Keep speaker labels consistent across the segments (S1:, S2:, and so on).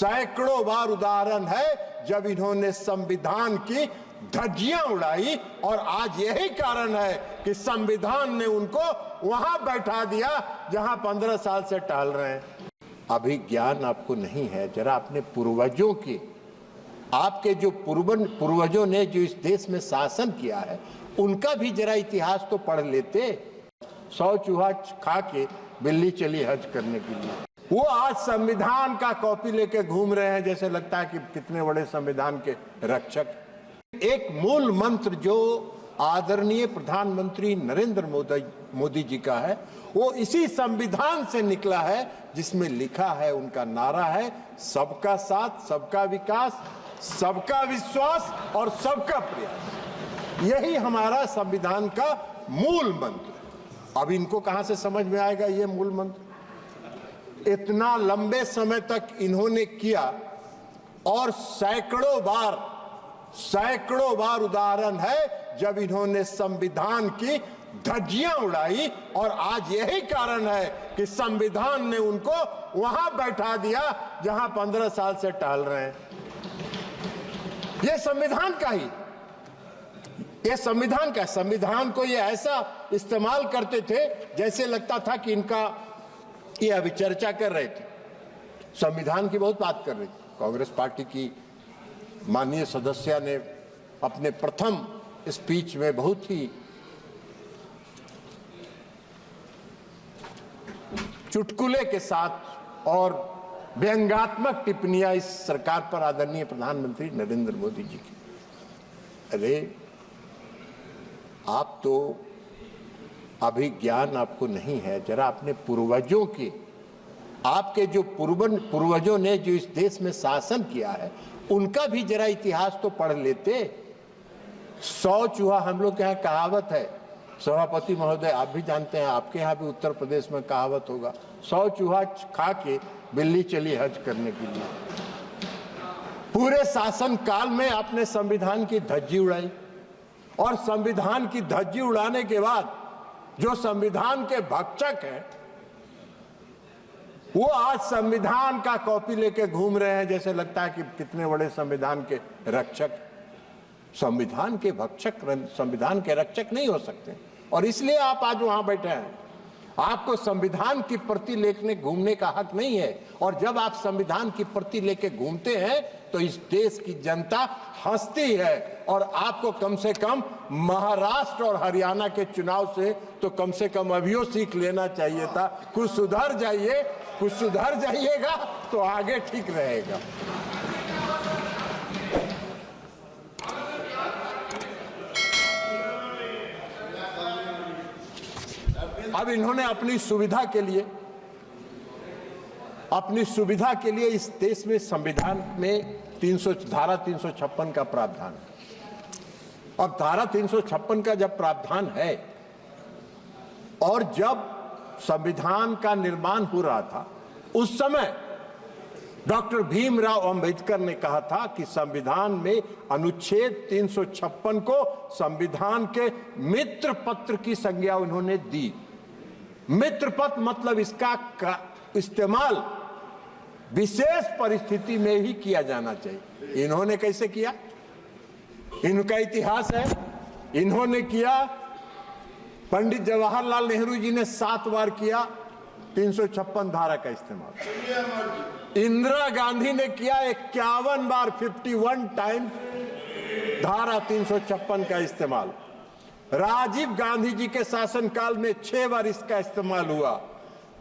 S1: सैकड़ों बार उदाहरण है जब इन्होंने संविधान की धज्जियां उड़ाई, और आज यही कारण है कि संविधान ने उनको वहां बैठा दिया जहां 15 साल से टहल रहे हैं। अभी ज्ञान आपको नहीं है, जरा अपने पूर्वजों की, आपके जो पूर्वजों ने जो इस देश में शासन किया है उनका भी जरा इतिहास तो पढ़ लेते। 100 चूहा खा के बिल्ली चली हज करने के लिए, वो आज संविधान का कॉपी लेके घूम रहे हैं, जैसे लगता है कि कितने बड़े संविधान के रक्षक। एक मूल मंत्र जो आदरणीय प्रधानमंत्री नरेंद्र मोदी जी का है, वो इसी संविधान से निकला है, जिसमें लिखा है, उनका नारा है, सबका साथ, सबका विकास, सबका विश्वास और सबका प्रयास। यही हमारा संविधान का मूल मंत्र। अब इनको कहां से समझ में आएगा ये मूल मंत्र? इतना लंबे समय तक इन्होंने किया, और सैकड़ों बार उदाहरण है जब इन्होंने संविधान की धज्जियां उड़ाई, और आज यही कारण है कि संविधान ने उनको वहां बैठा दिया जहां 15 साल से टहल रहे हैं। ये संविधान का ही, ये संविधान का, संविधान को ये ऐसा इस्तेमाल करते थे जैसे लगता था कि इनका, ये अभी चर्चा कर रहे थे, संविधान की बहुत बात कर रही थी कांग्रेस पार्टी की माननीय सदस्य ने अपने प्रथम स्पीच में बहुत ही चुटकुले के साथ और व्यंग्यात्मक टिप्पणियां इस सरकार पर आदरणीय प्रधानमंत्री नरेंद्र मोदी जी की। अरे आप तो, अभी ज्ञान आपको नहीं है, जरा अपने पूर्वजों की, आपके जो पूर्वजों ने जो इस देश में शासन किया है उनका भी जरा इतिहास तो पढ़ लेते। 100 चूहा, हम लोग के यहाँ कहावत है, सभापति महोदय आप भी जानते हैं, आपके यहाँ भी उत्तर प्रदेश में कहावत होगा, 100 चूहा खा के बिल्ली चली हज करने के लिए। पूरे शासन काल में आपने संविधान की धज्जी उड़ाई, और संविधान की धज्जी उड़ाने के बाद जो संविधान के भक्षक हैं वो आज संविधान का कॉपी लेके घूम रहे हैं, जैसे लगता है कि कितने बड़े संविधान के रक्षक। संविधान के भक्षक संविधान के रक्षक नहीं हो सकते, और इसलिए आप आज वहां बैठे हैं। आपको संविधान की प्रति लेके घूमने का हक नहीं है, और जब आप संविधान की प्रति लेके घूमते हैं तो इस देश की जनता हंसती है, और आपको कम से कम महाराष्ट्र और हरियाणा के चुनाव से तो कम से कम अभियो सीख लेना चाहिए था। कुछ सुधर जाइए, कुछ सुधर जाइएगा तो आगे ठीक रहेगा। अब इन्होंने अपनी सुविधा के लिए इस देश में संविधान में धारा 356 का प्रावधान है। अब धारा 356 का जब प्रावधान है, और जब संविधान का निर्माण हो रहा था उस समय डॉक्टर भीमराव अंबेडकर ने कहा था कि संविधान में अनुच्छेद 356 को संविधान के मित्र पत्र की संज्ञा उन्होंने दी। मित्र पत्र मतलब इसका इस्तेमाल विशेष परिस्थिति में ही किया जाना चाहिए। इन्होंने कैसे किया? इनका इतिहास है, इन्होंने किया, पंडित जवाहरलाल नेहरू जी ने 7 बार किया 356 धारा का इस्तेमाल। इंदिरा गांधी ने किया 51 बार, 51 टाइम्स धारा 356 का इस्तेमाल। राजीव गांधी जी के शासनकाल में 6 बार इसका इस्तेमाल हुआ।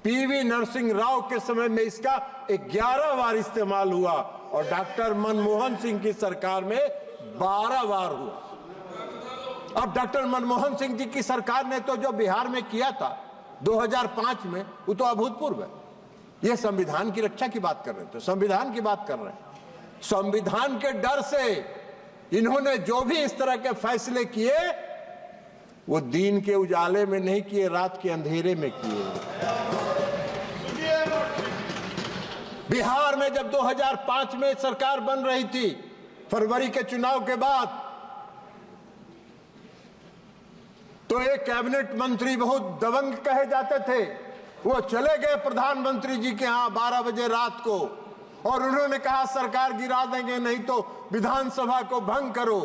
S1: पीवी नरसिंह राव के समय में इसका 11 बार इस्तेमाल हुआ, और डॉक्टर मनमोहन सिंह की सरकार में 12 बार हुआ। अब डॉक्टर मनमोहन सिंह जी की सरकार ने तो जो बिहार में किया था 2005 में, वो तो अभूतपूर्व है। ये संविधान की रक्षा की बात कर रहे थे, संविधान की बात कर रहे हैं। संविधान के डर से इन्होंने जो भी इस तरह के फैसले किए वो दिन के उजाले में नहीं किए, रात के अंधेरे में किए। बिहार में जब 2005 में सरकार बन रही थी, फरवरी के चुनाव के बाद, तो एक कैबिनेट मंत्री बहुत दबंग कहे जाते थे, वो चले गए प्रधानमंत्री जी के यहां 12 बजे रात को, और उन्होंने कहा सरकार गिरा देंगे, नहीं तो विधानसभा को भंग करो।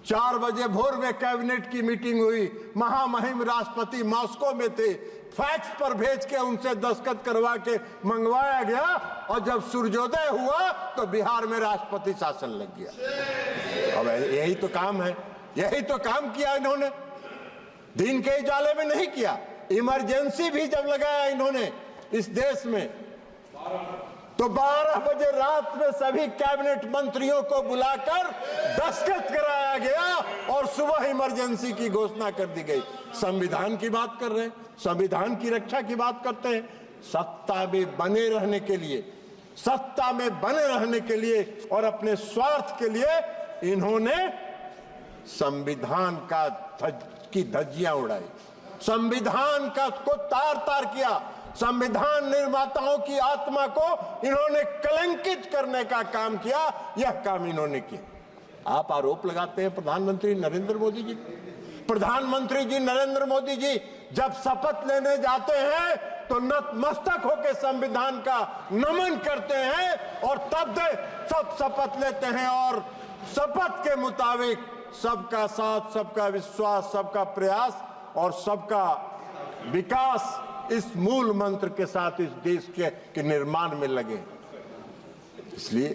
S1: 4 बजे भोर में कैबिनेट की मीटिंग हुई, महामहिम राष्ट्रपति मॉस्को में थे, फैक्स पर भेज के उनसे दस्तखत करवा के मंगवाया गया, और जब सूर्योदय हुआ तो बिहार में राष्ट्रपति शासन लग गया। अब यही तो काम है, यही तो काम किया इन्होंने, दिन के उजाले में नहीं किया। इमरजेंसी भी जब लगाया इन्होंने इस देश में, तो 12 बजे रात में सभी कैबिनेट मंत्रियों को बुलाकर दस्तखत कराया गया और सुबह इमरजेंसी की घोषणा कर दी गई। संविधान की बात कर रहे हैं, संविधान की रक्षा की बात करते हैं। सत्ता में बने रहने के लिए, सत्ता में बने रहने के लिए और अपने स्वार्थ के लिए इन्होंने संविधान की धज्जियां उड़ाई, संविधान का को तार तार किया, संविधान निर्माताओं की आत्मा को इन्होंने कलंकित करने का काम किया। यह काम इन्होंने किया। आप आरोप लगाते हैं प्रधानमंत्री नरेंद्र मोदी जी। प्रधानमंत्री जी नरेंद्र मोदी जी जब शपथ लेने जाते हैं तो नतमस्तक होकर संविधान का नमन करते हैं और तब सब शपथ लेते हैं और शपथ के मुताबिक सबका साथ, सबका विश्वास, सबका प्रयास और सबका विकास, इस मूल मंत्र के साथ इस देश के निर्माण में लगे। इसलिए